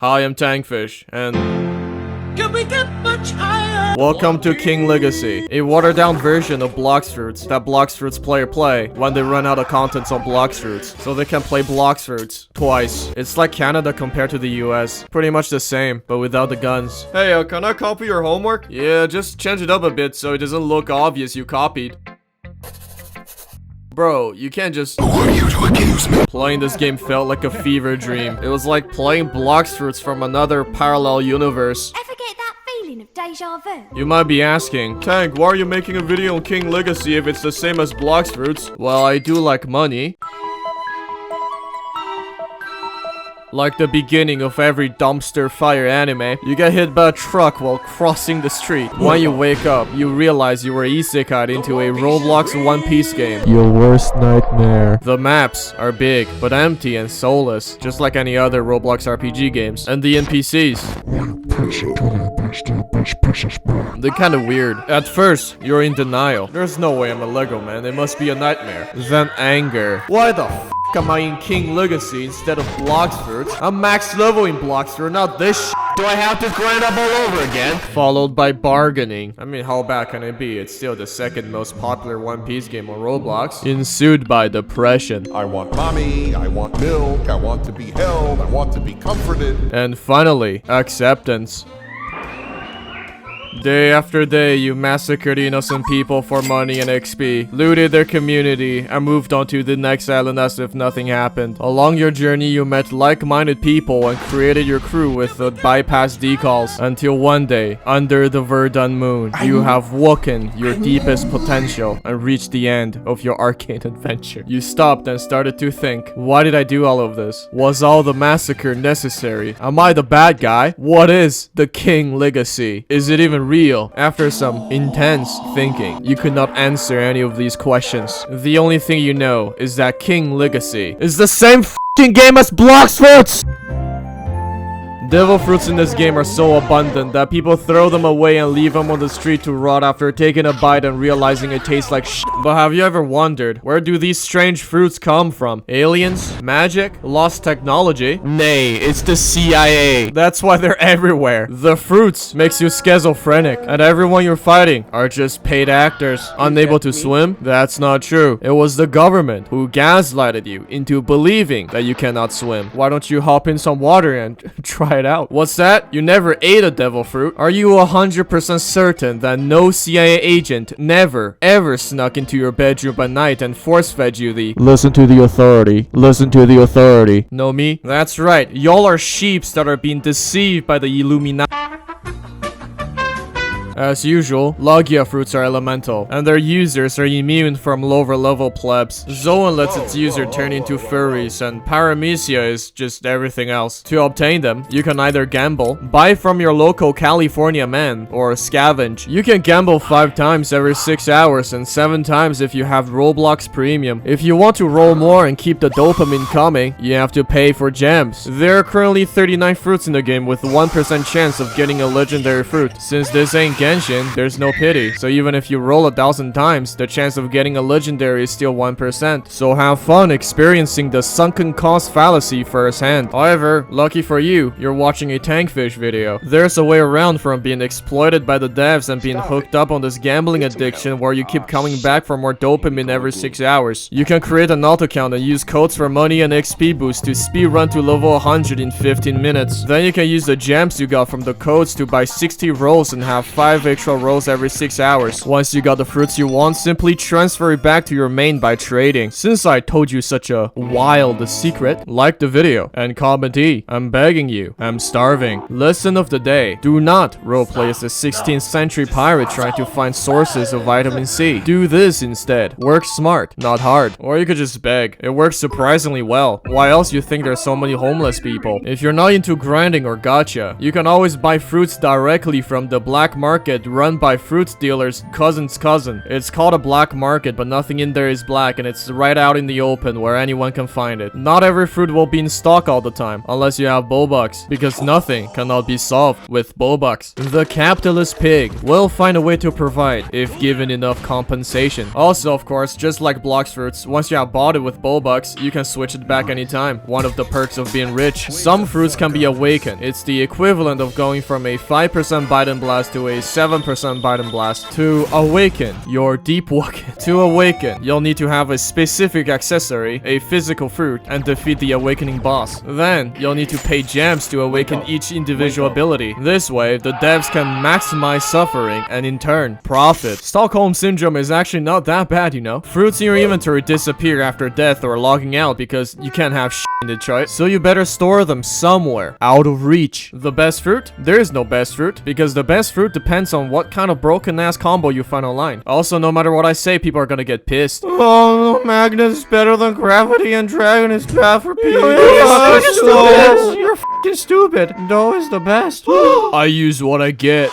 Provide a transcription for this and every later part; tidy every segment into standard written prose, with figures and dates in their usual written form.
Hi, I'm Tankfish, and Can we get much higher? welcome to King Legacy, a watered-down version of Blox Fruits that Blox Fruits player play when they run out of contents on Blox Fruits, so they can play Blox Fruits twice. It's like Canada compared to the US, pretty much the same, but without the guns. Hey, can I copy your homework? Yeah, just change it up a bit so it doesn't look obvious you copied. Bro, you can't just... Who are you to accuse me? Playing this game felt like a fever dream. It was like playing Blox Fruits from another parallel universe. Ever get that feeling of deja vu? You might be asking, Tank, why are you making a video on King Legacy if it's the same as Blox Fruits? Well, I do like money. Like the beginning of every dumpster fire anime, you get hit by a truck while crossing the street. When you wake up, you realize you were isekai'd into a Roblox One Piece game. Your worst nightmare. The maps are big, but empty and soulless, just like any other Roblox RPG games. And the NPCs, they're kinda weird. At first, you're in denial. There's no way I'm a Lego man, it must be a nightmare. Then anger. Why the f am I in King Legacy instead of Blox Fruits? I'm max level in Blox Fruits, not this sh. Do I have to grind up all over again? Followed by bargaining. I mean, how bad can it be? It's still the second most popular One Piece game on Roblox. Ensued by depression. I want mommy, I want milk, I want to be held, I want to be comforted. And finally, acceptance. Day after day, you massacred innocent people for money and XP, looted their community, and moved on to the next island as if nothing happened. Along your journey, you met like-minded people and created your crew with the bypass decals, until one day, under the Verdun moon, you have woken your deepest potential and reached the end of your arcane adventure. You stopped and started to think, why did I do all of this? Was all the massacre necessary? Am I the bad guy? What is the King Legacy? Is it even real? After some intense thinking, you could not answer any of these questions. The only thing you know is that King Legacy is the same f***ing game as Blox Fruits! Devil fruits in this game are so abundant that people throw them away and leave them on the street to rot after taking a bite and realizing it tastes like shit. But have you ever wondered, where do these strange fruits come from? Aliens? Magic? Lost technology? Nay, it's the CIA. That's why they're everywhere. The fruits makes you schizophrenic, and everyone you're fighting are just paid actors. Unable to swim? That's not true. It was the government who gaslighted you into believing that you cannot swim. Why don't you hop in some water and try it out? What's that? You never ate a devil fruit? Are you 100% certain that no CIA agent never ever snuck into your bedroom at night and force-fed you the Listen to the authority. Listen to the authority. know me? That's right. Y'all are sheeps that are being deceived by the Illuminati. As usual, Logia fruits are elemental, and their users are immune from lower level plebs. Zoan lets its user turn into furries, and Paramecia is just everything else. To obtain them, you can either gamble, buy from your local California man, or scavenge. You can gamble 5 times every 6 hours and 7 times if you have Roblox Premium. If you want to roll more and keep the dopamine coming, you have to pay for gems. There are currently 39 fruits in the game with 1% chance of getting a legendary fruit. Since this ain't Genshin, there's no pity, so even if you roll 1,000 times, the chance of getting a legendary is still 1%. So have fun experiencing the sunken cost fallacy firsthand. However, lucky for you, you're watching a Tankfish video. There's a way around from being exploited by the devs and being hooked up on this gambling addiction where you keep coming back for more dopamine every 6 hours. You can create an alt account and use codes for money and XP boost to speedrun to level 100 in 15 minutes. Then you can use the gems you got from the codes to buy 60 rolls and have 5 extra rolls every 6 hours. Once you got the fruits you want, simply transfer it back to your main by trading. Since I told you such a wild secret, like the video and comment E. I'm begging you. I'm starving. Lesson of the day. Do not roleplay as a 16th century pirate trying to find sources of vitamin C. Do this instead. Work smart, not hard. Or you could just beg. It works surprisingly well. Why else you think there's so many homeless people? If you're not into grinding or gacha, you can always buy fruits directly from the black market market run by fruit dealers' cousin's cousin. It's called a black market, but nothing in there is black, and it's right out in the open where anyone can find it. Not every fruit will be in stock all the time, unless you have Robux, because nothing cannot be solved with Robux. The capitalist pig will find a way to provide if given enough compensation. Also, of course, just like Blox Fruits, once you have bought it with Robux, you can switch it back anytime. One of the perks of being rich. Some fruits can be awakened. It's the equivalent of going from a 5% bite and blast to a 7% bite and blast. To awaken your deep walk. To awaken, you'll need to have a specific accessory, a physical fruit, and defeat the awakening boss. Then, you'll need to pay gems to awaken each individual ability. This way, the devs can maximize suffering and in turn, profit. Stockholm Syndrome is actually not that bad, you know. Fruits in your inventory disappear after death or logging out because you can't have shit in Detroit, so you better store them somewhere out of reach. The best fruit? There is no best fruit, because the best fruit depends on what kind of broken ass combo you find online. Also, no matter what I say, people are gonna get pissed. Oh, Magnus is better than gravity and dragon is bad for people. You're fucking stupid. No is the best. I use what I get.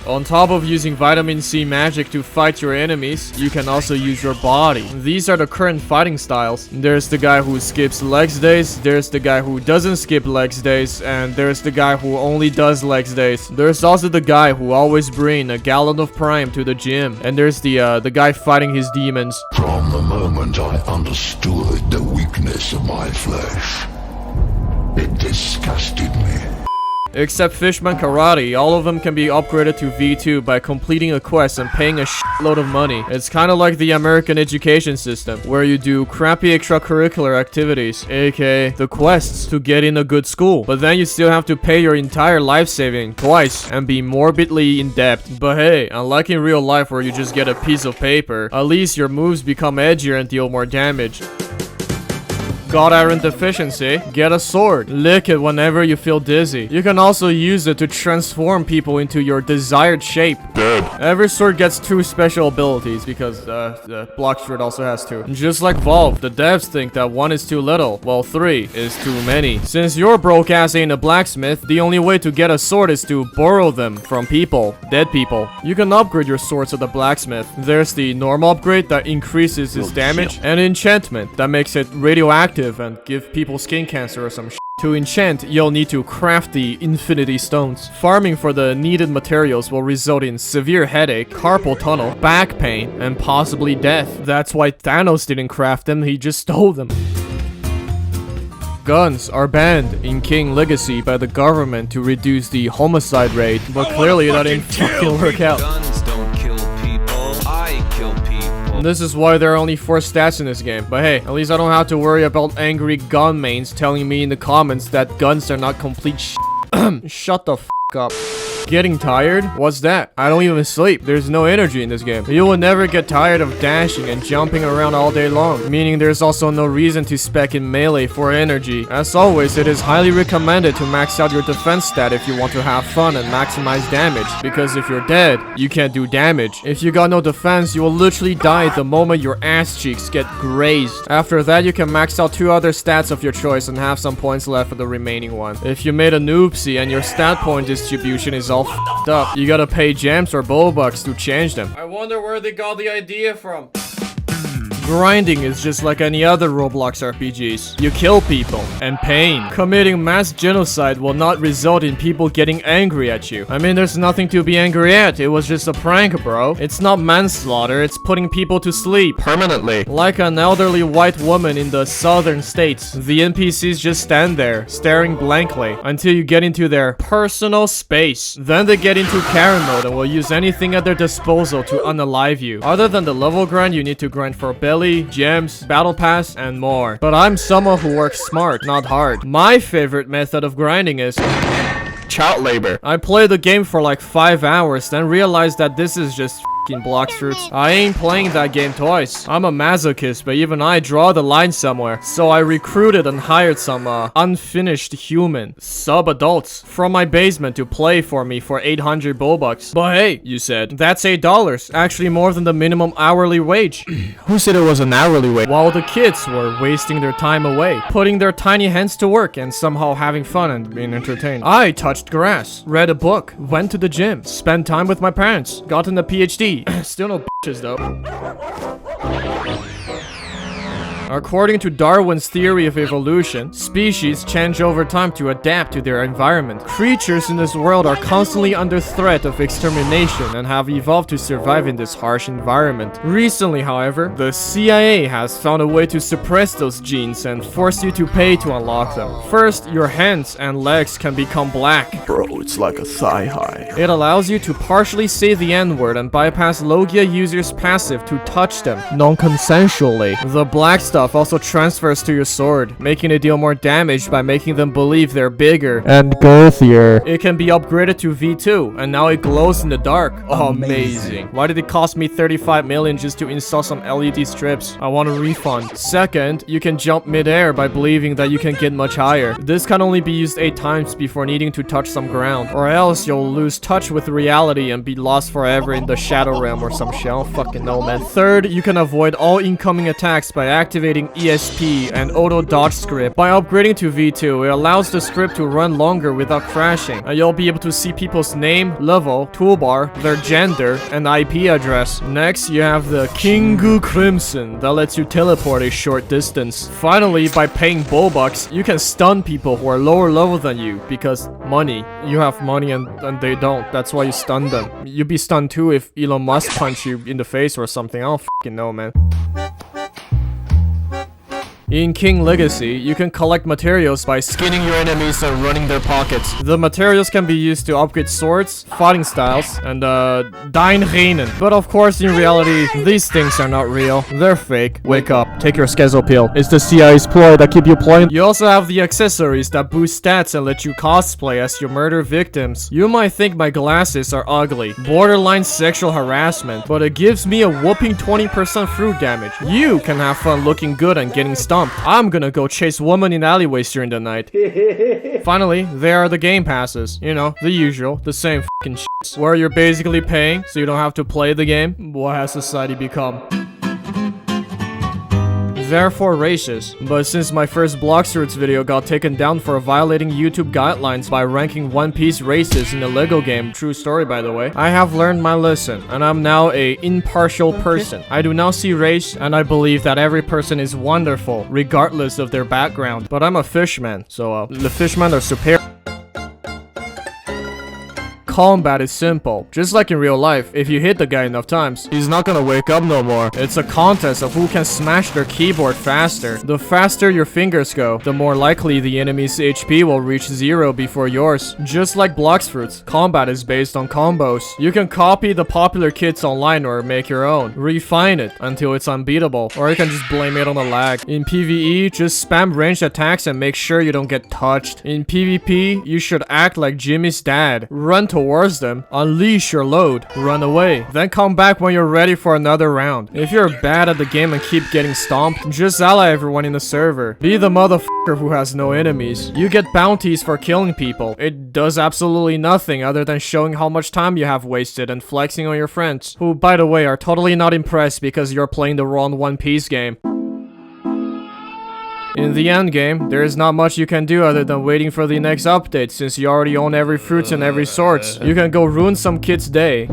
On top of using vitamin C magic to fight your enemies, you can also use your body. These are the current fighting styles. There's the guy who skips legs days, there's the guy who doesn't skip legs days, and there's the guy who only does legs days. There's also the guy who always bring a gallon of prime to the gym, and there's the guy fighting his demons. From the moment I understood the weakness of my flesh, it disgusted me. Except Fishman Karate, all of them can be upgraded to V2 by completing a quest and paying a shitload of money. It's kind of like the American education system, where you do crappy extracurricular activities, aka the quests to get in a good school. But then you still have to pay your entire life saving twice and be morbidly in debt. But hey, unlike in real life where you just get a piece of paper, at least your moves become edgier and deal more damage. Got iron deficiency? Get a sword. Lick it whenever you feel dizzy. You can also use it to transform people into your desired shape. Dead. Every sword gets 2 special abilities because the Blox Fruit also has 2. Just like Valve, the devs think that 1 is too little, while 3 is too many. Since your broke ass ain't a blacksmith, the only way to get a sword is to borrow them from people, dead people. You can upgrade your swords at the blacksmith. There's the normal upgrade that increases its damage, and enchantment that makes it radioactive and give people skin cancer or some shit. To enchant, you'll need to craft the Infinity Stones. Farming for the needed materials will result in severe headache, carpal tunnel, back pain, and possibly death. That's why Thanos didn't craft them, he just stole them. Guns are banned in King Legacy by the government to reduce the homicide rate, but clearly that didn't fucking work out. Guns don't kill people, I kill people. This is why there are only 4 stats in this game. But hey, at least I don't have to worry about angry gun mains telling me in the comments that guns are not complete Shut the f up. Getting tired? What's that? I don't even sleep. There's no energy in this game. You will never get tired of dashing and jumping around all day long, meaning there's also no reason to spec in melee for energy. As always, it is highly recommended to max out your defense stat if you want to have fun and maximize damage, because if you're dead, you can't do damage. If you got no defense, you will literally die the moment your ass cheeks get grazed. After that, you can max out 2 other stats of your choice and have some points left for the remaining one. If you made a noobsy and your stat point distribution is all f***ed up, you gotta pay gems or Robux to change them. I wonder where they got the idea from. Grinding is just like any other Roblox RPGs. You kill people, and pain. Committing mass genocide will not result in people getting angry at you. I mean, there's nothing to be angry at. It was just a prank, bro. It's not manslaughter, it's putting people to sleep. Permanently. Like an elderly white woman in the southern states. The NPCs just stand there, staring blankly, until you get into their personal space. Then they get into Karen mode and will use anything at their disposal to unalive you. Other than the level grind, you need to grind for belly, gems, battle pass, and more. But I'm someone who works smart, not hard. My favorite method of grinding is Child labor. I played the game for like 5 hours, then realized that this is just f***ing Blox Fruits. I ain't playing that game twice. I'm a masochist, but even I draw the line somewhere. So I recruited and hired some unfinished human sub-adults from my basement to play for me for 800 Robux. But hey, you said, that's $8. Actually more than the minimum hourly wage. Who said it was an hourly wage? While the kids were wasting their time away, putting their tiny hands to work and somehow having fun and being entertained. I touched grass, read a book, went to the gym, spent time with my parents, gotten a PhD. Still no bitches though. According to Darwin's theory of evolution, species change over time to adapt to their environment. Creatures in this world are constantly under threat of extermination and have evolved to survive in this harsh environment. Recently, however, the CIA has found a way to suppress those genes and force you to pay to unlock them. First, your hands and legs can become black. Bro, it's like a thigh high. It allows you to partially say the N-word and bypass Logia users' passive to touch them non-consensually. The black stuff also transfers to your sword, making it deal more damage by making them believe they're bigger And girthier. It can be upgraded to V2, and now it glows in the dark. Amazing. Why did it cost me 35 million just to install some LED strips? I want a refund. Second, you can jump mid-air by believing that you can get much higher. This can only be used 8 times before needing to touch some ground, or else you'll lose touch with reality and be lost forever in the Shadow Realm or some shit. I don't fucking know, man. Third, you can avoid all incoming attacks by activating ESP and auto dodge script. By upgrading to V2, it allows the script to run longer without crashing, and you'll be able to see people's name, level, toolbar, their gender, and IP address. Next, you have the Kingu Crimson that lets you teleport a short distance. Finally, by paying Robux, you can stun people who are lower level than you because money. You have money and they don't. That's why you stun them. You'd be stunned too if Elon Musk punched you in the face or something. I don't fucking know, man. In King Legacy, you can collect materials by skinning your enemies and running their pockets. The materials can be used to upgrade swords, fighting styles, and Deinreinen. But of course, in reality, these things are not real. They're fake. Wake up. Take your schedule pill. It's the CIA's ploy that keep you playing. You also have the accessories that boost stats and let you cosplay as your murder victims. You might think my glasses are ugly, borderline sexual harassment, but it gives me a whopping 20% fruit damage. You can have fun looking good and getting stumped. I'm gonna go chase women in alleyways during the night. Finally, there are the game passes. You know, the usual, the same fucking shits, where you're basically paying so you don't have to play the game. What has society become? Therefore racist, but since my first Blox Fruits video got taken down for violating YouTube guidelines by ranking One Piece races in a Lego game, true story by the way, I have learned my lesson, and I'm now a impartial person. I do not see race, and I believe that every person is wonderful, regardless of their background. But I'm a fishman, so the fishmen are superior. Combat is simple. Just like in real life, if you hit the guy enough times, he's not gonna wake up no more. It's a contest of who can smash their keyboard faster. The faster your fingers go, the more likely the enemy's HP will reach 0 before yours. Just like Blox Fruits, combat is based on combos. You can copy the popular kits online or make your own. Refine it until it's unbeatable, or you can just blame it on the lag. In PvE, just spam ranged attacks and make sure you don't get touched. In PvP, you should act like Jimmy's dad. Run towards them, unleash your load, run away, then come back when you're ready for another round. If you're bad at the game and keep getting stomped, just ally everyone in the server. Be the motherfucker who has no enemies. You get bounties for killing people. It does absolutely nothing other than showing how much time you have wasted and flexing on your friends, who by the way are totally not impressed because you're playing the wrong One Piece game. In the end game, there is not much you can do other than waiting for the next update since you already own every fruits and every sorts. You can go ruin some kid's day,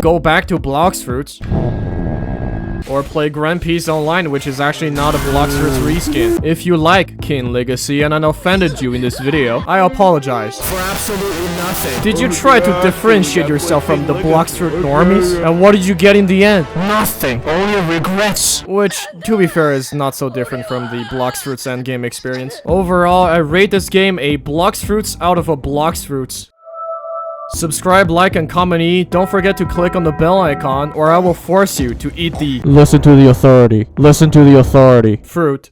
go back to Blox Fruits, or play Grand Peace Online, which is actually not a Blox Fruits reskin. If you like King Legacy and I offended you in this video, I apologize. For absolutely nothing. Did you try to differentiate yourself from the Blox Fruit normies? And what did you get in the end? Nothing. Only regrets. Which, to be fair, is not so different from the Blox Fruits endgame experience. Overall, I rate this game a Blox Fruits out of a Blox Fruits. Subscribe, like, and comment E. Don't forget to click on the bell icon or I will force you to eat the Listen to the authority. Listen to the authority. fruit.